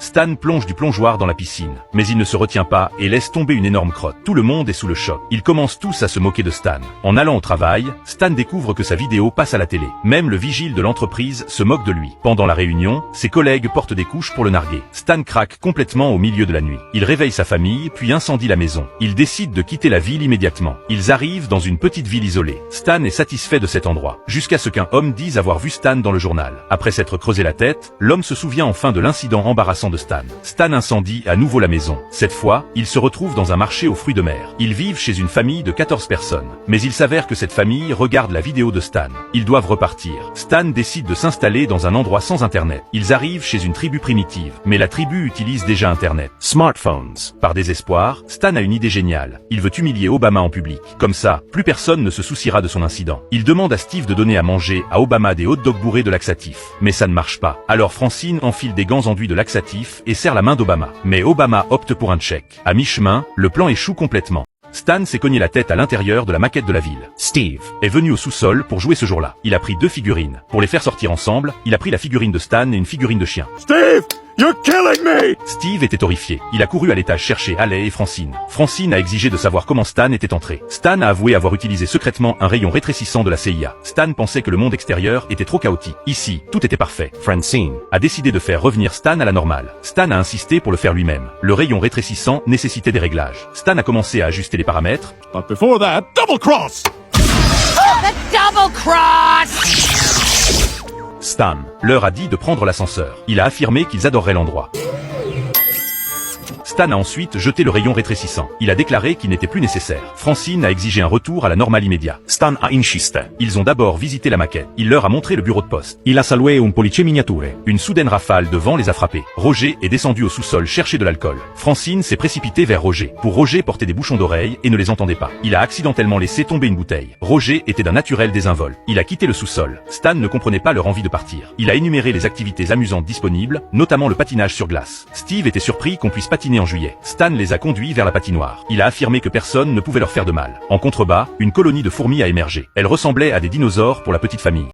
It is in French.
Stan plonge du plongeoir dans la piscine. Mais il ne se retient pas et laisse tomber une énorme crotte. Tout le monde est sous le choc. Ils commencent tous à se moquer de Stan. En allant au travail, Stan découvre que sa vidéo passe à la télé. Même le vigile de l'entreprise se moque de lui. Pendant la réunion, ses collègues portent des couches pour le narguer. Stan craque complètement au milieu de la nuit. Il réveille sa famille, puis incendie la maison. Il décide de quitter la ville immédiatement. Ils arrivent dans une petite ville isolée. Stan est satisfait de cet endroit, jusqu'à ce qu'un homme dise avoir vu Stan dans le journal. Après s'être creusé la tête, l'homme se souvient enfin de l'incident embarrassant de Stan. Stan incendie à nouveau la maison. Cette fois, il se retrouve dans un marché aux fruits de mer. Ils vivent chez une famille de 14 personnes. Mais il s'avère que cette famille regarde la vidéo de Stan. Ils doivent repartir. Stan décide de s'installer dans un endroit sans internet. Ils arrivent chez une tribu primitive, mais la tribu utilise déjà internet. Smartphones. Par désespoir, Stan a une idée géniale. Il veut humilier Obama en public. Comme ça, plus personne ne se souciera de son incident. Il demande à Steve de donner à manger à Obama des hot dogs bourrés de laxatif. Mais ça ne marche pas. Alors Francine enfile des gants enduits de laxatif et serre la main d'Obama. Mais Obama opte pour un tchèque. À mi-chemin, le plan échoue complètement. Stan s'est cogné la tête à l'intérieur de la maquette de la ville. Steve est venu au sous-sol pour jouer ce jour-là. Il a pris 2 figurines. Pour les faire sortir ensemble, il a pris la figurine de Stan et une figurine de chien. Steve! You're killing me! Steve était horrifié. Il a couru à l'étage chercher Haley et Francine. Francine a exigé de savoir comment Stan était entré. Stan a avoué avoir utilisé secrètement un rayon rétrécissant de la CIA. Stan pensait que le monde extérieur était trop chaotique. Ici, tout était parfait. Francine a décidé de faire revenir Stan à la normale. Stan a insisté pour le faire lui-même. Le rayon rétrécissant nécessitait des réglages. Stan a commencé à ajuster les paramètres. But before that, double cross! The double cross! Stan leur a dit de prendre l'ascenseur. Il a affirmé qu'ils adoreraient l'endroit. Stan a ensuite jeté le rayon rétrécissant. Il a déclaré qu'il n'était plus nécessaire. Francine a exigé un retour à la normale immédiat. Stan a insisté. Ils ont d'abord visité la maquette. Il leur a montré le bureau de poste. Il a salué un policier miniature. Une soudaine rafale de vent les a frappés. Roger est descendu au sous-sol chercher de l'alcool. Francine s'est précipitée vers Roger. Pour Roger portait des bouchons d'oreilles et ne les entendait pas. Il a accidentellement laissé tomber une bouteille. Roger était d'un naturel désinvolte. Il a quitté le sous-sol. Stan ne comprenait pas leur envie de partir. Il a énuméré les activités amusantes disponibles, notamment le patinage sur glace. Steve était surpris qu'on puisse patiner en juillet. Stan les a conduits vers la patinoire. Il a affirmé que personne ne pouvait leur faire de mal. En contrebas, une colonie de fourmis a émergé. Elles ressemblaient à des dinosaures pour la petite famille.